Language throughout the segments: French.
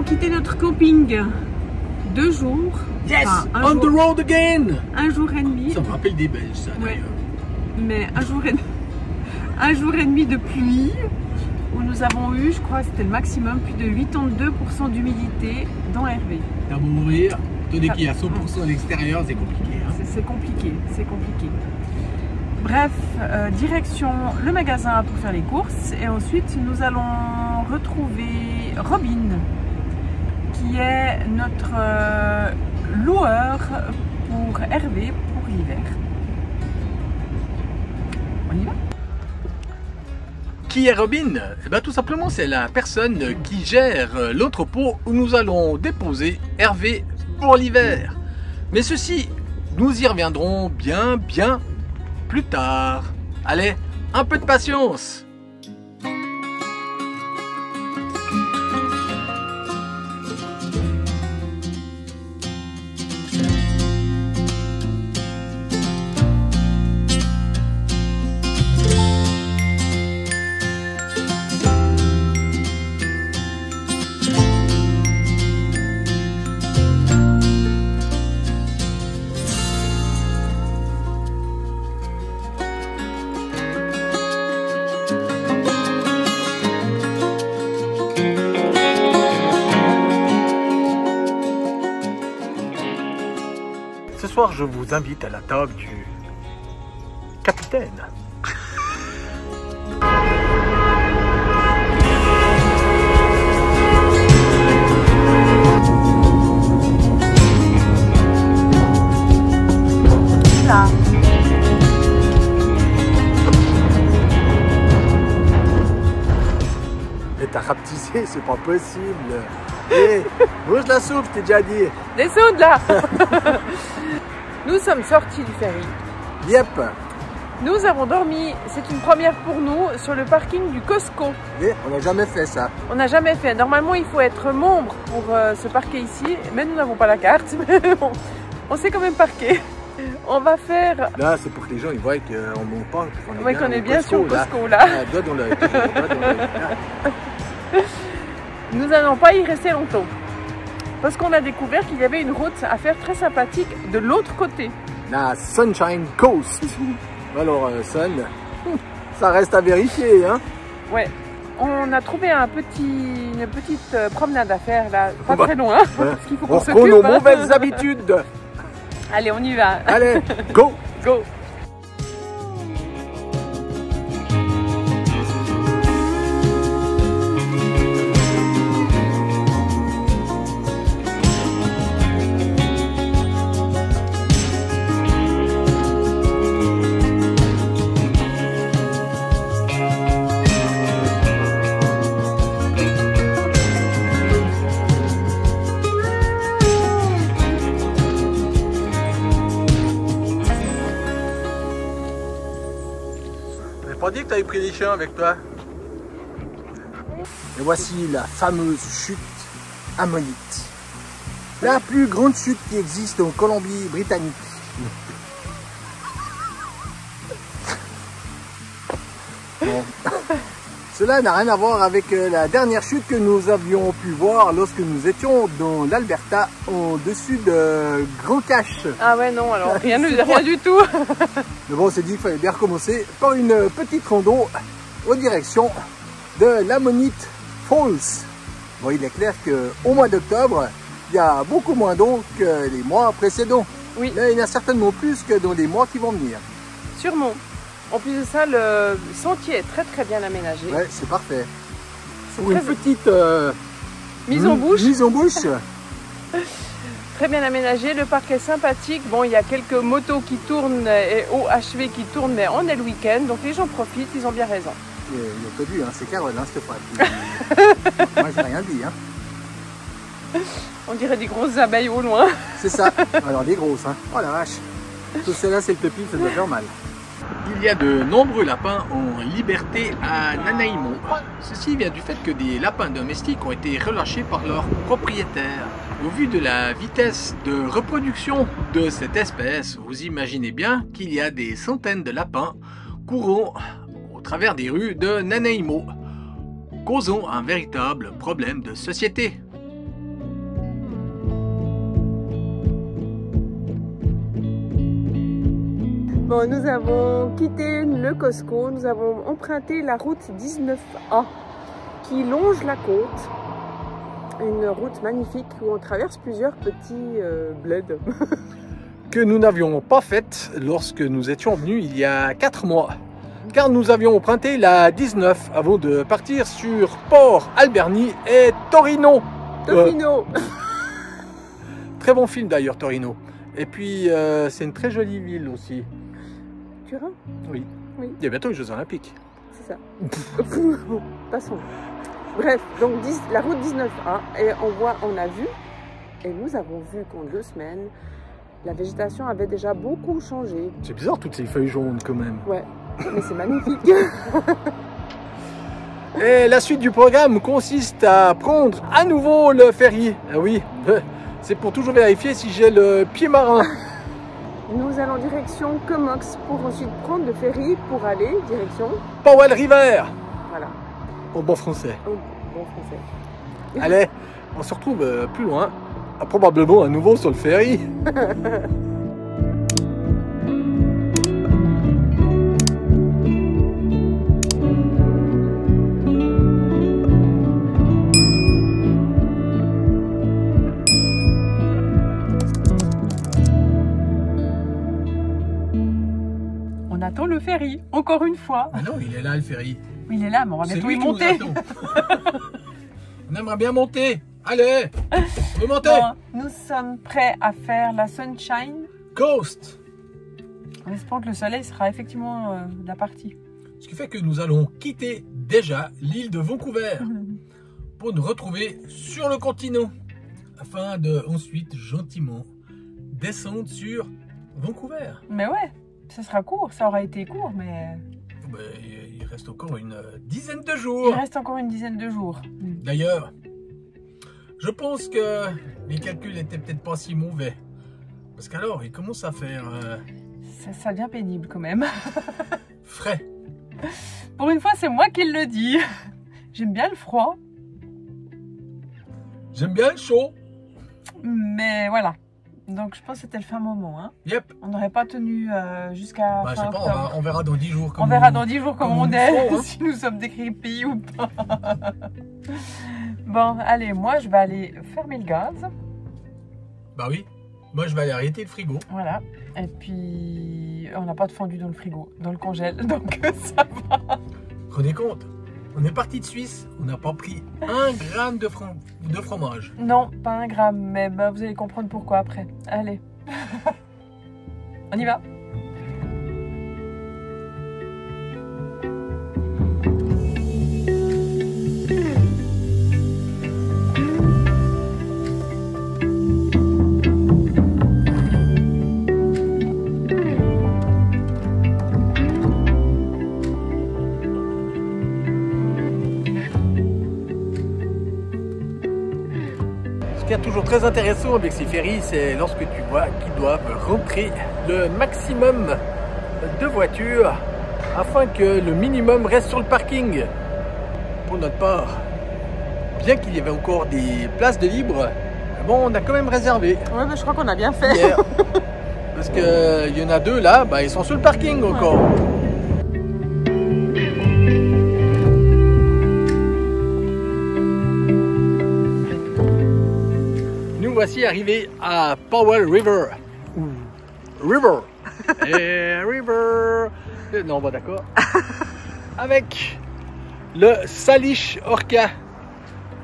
quitté notre camping 2 jours. Yes, enfin, on the road again. Un jour et demi. Ça me rappelle des Belges, ça Ouais. d'ailleurs. Mais un jour et demi de pluie où nous avons eu, je crois, c'était le maximum, plus de 82% d'humidité dans Hervé. Ça va mourir. Tenez qu'il y a 100% à l'extérieur, c'est compliqué. Hein. C'est compliqué, c'est compliqué. Bref, direction le magasin pour faire les courses et ensuite nous allons retrouver Robin qui est notre loueur pour Hervé pour l'hiver. On y va? Qui est Robin? Eh bien, tout simplement, c'est la personne qui gère l'entrepôt où nous allons déposer Hervé pour l'hiver. Mais ceci, nous y reviendrons bien plus tard. Allez, un peu de patience. Ce soir, je vous invite à la table du capitaine. Là. Mais t'as rapetissé, c'est pas possible. Hé, mange la soupe, je t'ai déjà dit. Descends là. Nous sommes sortis du ferry. Yep. Nous avons dormi, c'est une première pour nous, sur le parking du Costco. Et on n'a jamais fait ça. On n'a jamais fait. Normalement, il faut être membre pour se parquer ici, mais nous n'avons pas la carte. On s'est quand même parqué. On va faire... Là, c'est pour que les gens ils voient qu'on monte pas. qu'on est bien sur le Costco là. Ah, doigt dans l'œil, toujours, doigt dans l'œil. Nous n'allons pas y rester longtemps. Parce qu'on a découvert qu'il y avait une route à faire très sympathique de l'autre côté. La Sunshine Coast. Alors, Sun, ça reste à vérifier, hein. Ouais. On a trouvé une petite promenade à faire là, pas Bah, très loin. Ouais. Parce qu'il faut On qu'on reprend s'occupe. nos mauvaises habitudes. Allez, on y va. Allez, go. Go. Pas dit que t'avais pris des chiens avec toi. Et voici la fameuse chute ammonite. La plus grande chute qui existe en Colombie-Britannique. Bon. Cela n'a rien à voir avec la dernière chute que nous avions pu voir lorsque nous étions dans l'Alberta, au-dessus de Grand Cache. Ah ouais, non, alors rien du tout. Mais bon, on s'est dit qu'il fallait bien recommencer par une petite rando en direction de l'Ammonite Falls. Bon, il est clair qu'au mois d'octobre, il y a beaucoup moins d'eau que les mois précédents. Oui. Mais il y en a certainement plus que dans les mois qui vont venir. Sûrement. En plus de ça, le sentier est très bien aménagé. Ouais, c'est parfait. C'est Pour une très- petite Mise en bouche. Mise en bouche. Très bien aménagé, le parc est sympathique. Bon, il y a quelques motos qui tournent et OHV qui tournent, mais on est le week-end, donc les gens profitent, ils ont bien raison. Il a pas vu, hein, c'est Carole, hein, cette fois. Moi, j'ai rien dit. Hein. On dirait des grosses abeilles au loin. C'est ça. Alors, des grosses. Hein. Oh la vache. Tout cela, c'est le pépite, ça doit faire mal. Il y a de nombreux lapins en liberté à Nanaimo. Ceci vient du fait que des lapins domestiques ont été relâchés par leurs propriétaires. Au vu de la vitesse de reproduction de cette espèce, vous imaginez bien qu'il y a des centaines de lapins courant au travers des rues de Nanaimo, causant un véritable problème de société. Bon, nous avons quitté le Costco, nous avons emprunté la route 19A qui longe la côte. Une route magnifique où on traverse plusieurs petits bleds. Que nous n'avions pas faite lorsque nous étions venus il y a 4 mois. Car nous avions emprunté la 19 avant de partir sur Port Alberni et Torino. Tofino. Très bon film d'ailleurs, Torino. Et puis c'est une très jolie ville aussi. Turin? Oui. Oui. Il y a bientôt les Jeux Olympiques. C'est ça. Passons. Bref, donc la route 19A, et on a vu, et nous avons vu qu'en 2 semaines, la végétation avait déjà beaucoup changé. C'est bizarre toutes ces feuilles jaunes quand même. Ouais, mais c'est magnifique. Et la suite du programme consiste à prendre à nouveau le ferry. Ah oui, c'est pour toujours vérifier si j'ai le pied marin. Nous allons direction Comox pour ensuite prendre le ferry pour aller direction Powell River. Voilà. Au bon français. Au bon français. Allez, on se retrouve plus loin, probablement à nouveau sur le ferry. On attend le ferry, encore une fois. Ah non, il est là le ferry. Oui, il est là, mais on va C'est bientôt lui y qui nous monter. attend. On aimerait bien monter. Allez, remontez. Bon, nous sommes prêts à faire la Sunshine Coast. En espérant que le soleil sera effectivement de la partie. Ce qui fait que nous allons quitter déjà l'île de Vancouver pour nous retrouver sur le continent afin de ensuite gentiment descendre sur Vancouver. Mais ouais, ça sera court, ça aura été court, mais Ben, il reste encore une dizaine de il jours. reste encore une dizaine de jours. D'ailleurs, je pense que les calculs étaient peut-être pas si mauvais. Parce qu'alors, il commence à faire Ça devient pénible quand même. frais. Pour une fois, c'est moi qui le dis. J'aime bien le froid, J'aime bien le chaud. mais voilà. Donc je pense que c'était le fin moment. Hein. Yep. On n'aurait pas tenu jusqu'à Bah, je fin sais pas, octobre. on verra dans 10 jours. On verra dans 10 jours comment on est, faut, hein. si nous sommes décrépits ou pas. Bon, allez, moi je vais aller fermer le gaz. Bah oui. Moi, je vais aller arrêter le frigo. Voilà. Et puis, on n'a pas de fondu dans le frigo, dans le congèle, donc ça va. Rendez compte, on est parti de Suisse, on n'a pas pris 1 gramme de fromage. Non, pas 1 gramme, mais bah, vous allez comprendre pourquoi après. Allez. On y va. Ce qui est toujours très intéressant avec ces ferries, c'est lorsque tu vois qu'ils doivent rentrer le maximum de voitures afin que le minimum reste sur le parking. Pour notre part, bien qu'il y avait encore des places de libre, bon, on a quand même réservé Ouais, mais je crois qu'on a bien fait. hier. Parce qu'il y en a 2 là, bah, ils sont sur le parking encore. Nous voici arrivés à Powell River. River. Et River. Non, bon, d'accord. Avec le Salish Orca.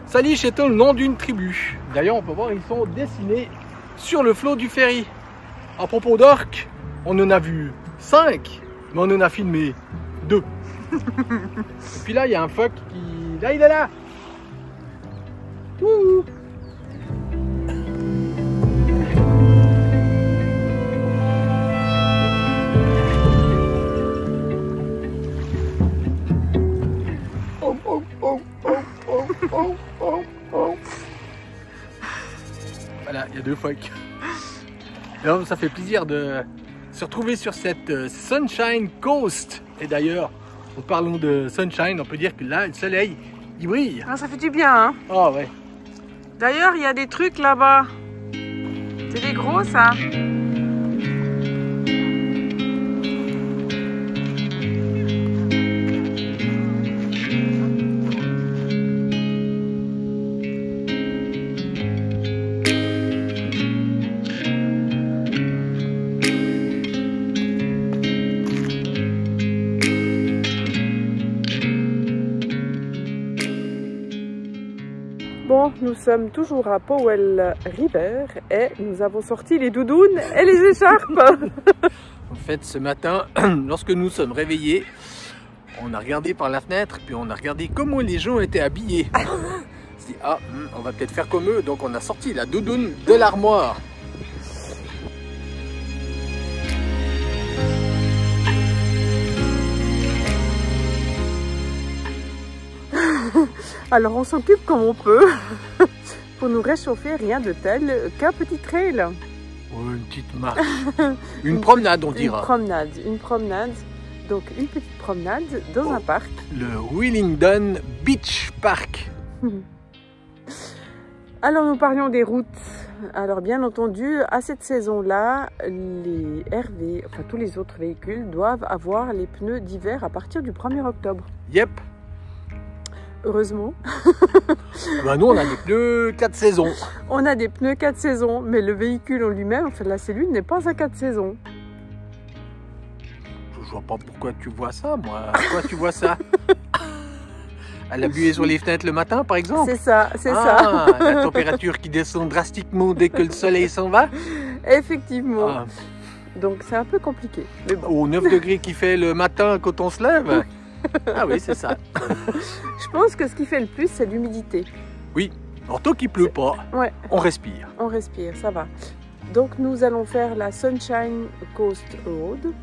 Salish étant le nom d'une tribu. D'ailleurs, on peut voir, ils sont dessinés sur le flot du ferry. À propos d'orques, on en a vu 5, mais on en a filmé 2. Et puis là, il y a un phoque qui... Là, il est là. Ouh. Voilà, il y a 2 phoques. Alors, ça fait plaisir de se retrouver sur cette Sunshine Coast. Et d'ailleurs, en parlant de sunshine, on peut dire que là, le soleil, il brille. Ah, ça fait du bien, hein. Ah ouais. D'ailleurs, il y a des trucs là-bas. C'est des gros, ça. Donc nous sommes toujours à Powell River et nous avons sorti les doudounes et les écharpes. En fait, ce matin, lorsque nous sommes réveillés, on a regardé par la fenêtre, puis on a regardé comment les gens étaient habillés. On s'est dit, ah, on va peut-être faire comme eux, donc on a sorti la doudoune de l'armoire. Alors on s'occupe comme on peut. Pour nous réchauffer, rien de tel qu'un petit trail. Oh, une petite marche. Une promenade, on dira. Une promenade. Donc une petite promenade dans un parc. Le Willingdon Beach Park. Alors nous parlions des routes. Alors bien entendu, à cette saison-là, les RV, enfin tous les autres véhicules doivent avoir les pneus d'hiver à partir du 1er octobre. Yep. Heureusement. Ben nous on a des pneus 4 saisons. On a des pneus 4 saisons, mais le véhicule en lui-même, enfin la cellule n'est pas à 4 saisons. Je vois pas pourquoi tu vois ça, moi. Pourquoi tu vois ça? Elle a bué sur les fenêtres le matin, par exemple. C'est ça, c'est ça. La température qui descend drastiquement dès que le soleil s'en va. Effectivement. Ah. Donc c'est un peu compliqué. Mais bon. Aux 9 degrés qu'il fait le matin quand on se lève. Ah oui, c'est ça. Je pense que ce qui fait le plus, c'est l'humidité. Oui, alors tant qu'il pleut pas, ouais. On respire. On respire, ça va. Donc nous allons faire la Sunshine Coast Road.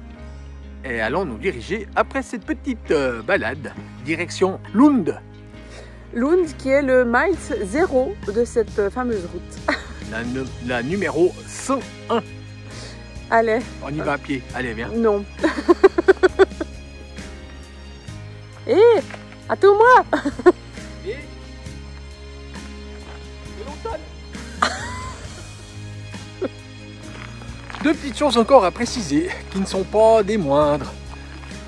Et allons nous diriger après cette petite balade, direction Lund. Lund qui est le miles 0 de cette fameuse route. La numéro 101. Allez. On y va à pied. Allez, viens. Non. Hé, attends-moi. Et de l'automne. Deux petites choses encore à préciser, qui ne sont pas des moindres.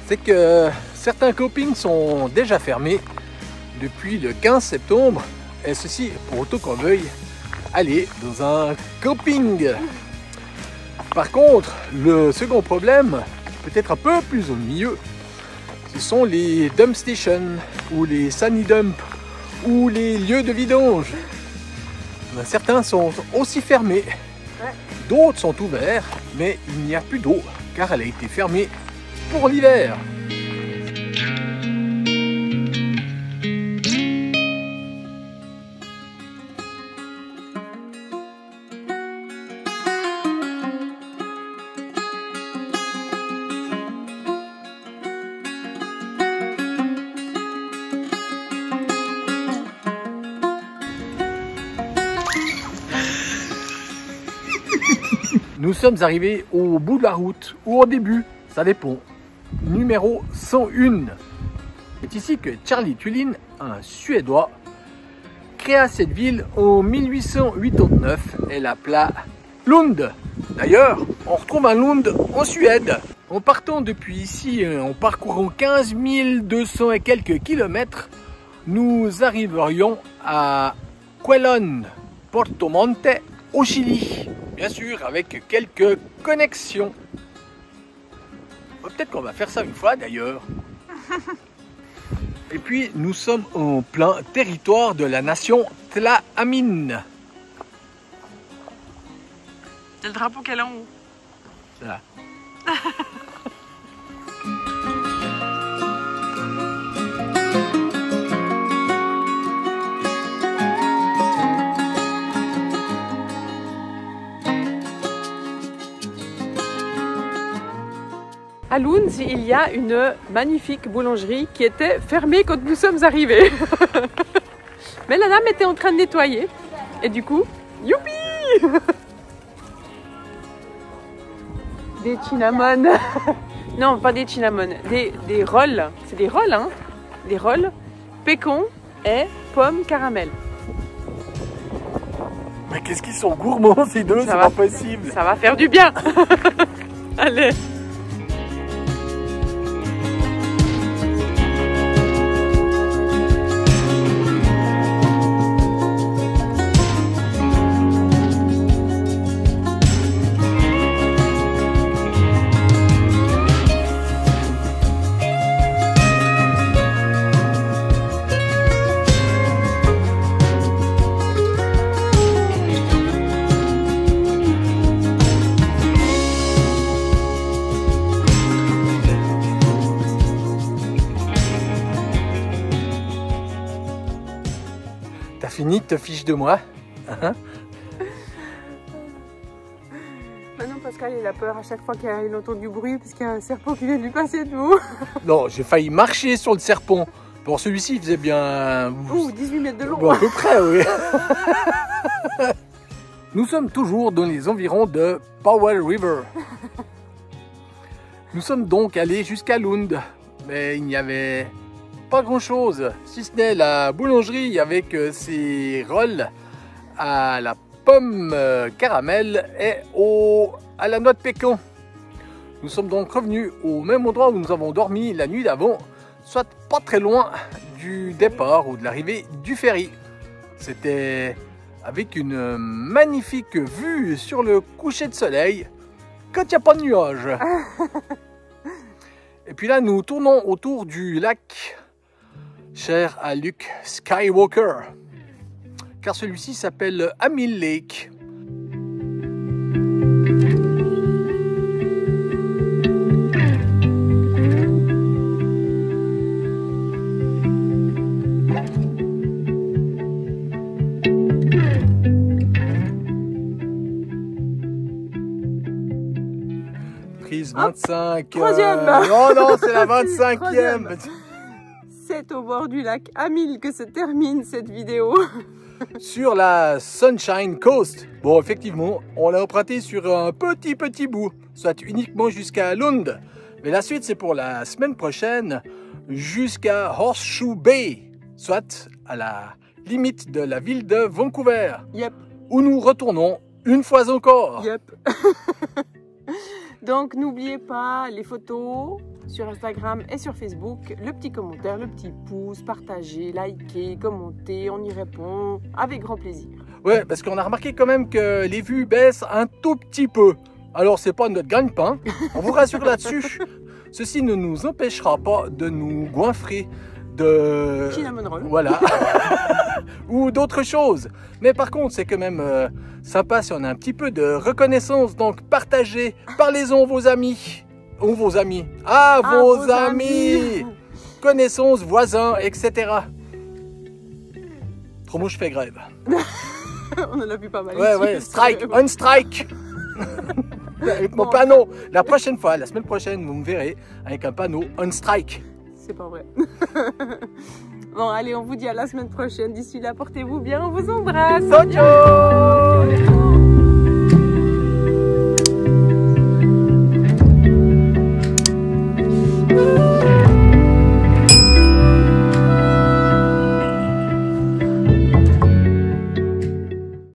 C'est que certains campings sont déjà fermés depuis le 15 septembre. Et ceci pour autant qu'on veuille aller dans un camping. Par contre, le second problème, peut-être un peu plus ennuyeux, ce sont les dump stations, ou les sunny dump, ou les lieux de vidange. Certains sont aussi fermés. D'autres sont ouverts, mais il n'y a plus d'eau, car elle a été fermée pour l'hiver. Nous sommes arrivés au bout de la route, ou au début, ça dépend. Numéro 101. C'est ici que Charlie Tullin, un Suédois, créa cette ville en 1889 et l'appela Lund. D'ailleurs, on retrouve un Lund en Suède. En partant depuis ici, en parcourant 15 200 et quelques kilomètres, nous arriverions à Quelón Porto Monte, au Chili, bien sûr, avec quelques connexions. Peut-être qu'on va faire ça une fois d'ailleurs. Et puis, nous sommes en plein territoire de la nation Tla'amin. C'est le drapeau qu'elle a en haut. Voilà. À Lund, il y a une magnifique boulangerie qui était fermée quand nous sommes arrivés. Mais la dame était en train de nettoyer. Et du coup, youpi! Des cinnamon. Non, pas des cinnamon. Des rolls. C'est des rolls, hein? Des rolls. Pécan et pommes caramel. Mais qu'est-ce qu'ils sont gourmands ces deux, c'est pas possible. Ça va faire du bien. Allez. Monique te fiche de moi. Maintenant Pascal il a peur à chaque fois qu'il entend du bruit parce qu'il y a un serpent qui vient de lui passer dessous. Non, j'ai failli marcher sur le serpent. Bon, celui-ci il faisait bien... Ouh, 18 mètres de long. Bon, à peu près, oui. Nous sommes toujours dans les environs de Powell River. Nous sommes donc allés jusqu'à Lund, mais il n'y avait pas grand-chose, si ce n'est la boulangerie avec ses rolls à la pomme caramel et à la noix de pécan. Nous sommes donc revenus au même endroit où nous avons dormi la nuit d'avant, soit pas très loin du départ ou de l'arrivée du ferry. C'était avec une magnifique vue sur le coucher de soleil quand il n'y a pas de nuages. Et puis là, nous tournons autour du lac cher à Luke Skywalker, car celui-ci s'appelle Amil Lake. Prise 25. Troisième. Non, c'est la 25e. C'est au bord du lac Amil que se termine cette vidéo. Sur la Sunshine Coast. Bon, effectivement, on l'a emprunté sur un petit bout, soit uniquement jusqu'à Lund. Mais la suite, c'est pour la semaine prochaine, jusqu'à Horseshoe Bay, soit à la limite de la ville de Vancouver. Yep. Où nous retournons une fois encore. Yep. Donc n'oubliez pas les photos sur Instagram et sur Facebook, le petit commentaire, le petit pouce, partagez, likez, commentez, on y répond avec grand plaisir. Ouais, parce qu'on a remarqué quand même que les vues baissent un tout petit peu. Alors c'est pas notre gagne-pain, on vous rassure là-dessus. Ceci ne nous empêchera pas de nous goinfrer de... Cinnamon roll. Voilà. Ou d'autres choses. Mais par contre, c'est quand même sympa si on a un petit peu de reconnaissance. Donc partagez, parlez-en vos amis. Ou vos amis. Ah, vos amis. Connaissances, voisins, etc. Trop moi je fais grève. On en a vu pas mal. Ouais, strike, on strike. Avec mon panneau. La prochaine fois, la semaine prochaine, vous me verrez avec un panneau on strike. C'est pas vrai. Bon, allez, on vous dit à la semaine prochaine. D'ici là, portez-vous bien, on vous embrasse. Ciao.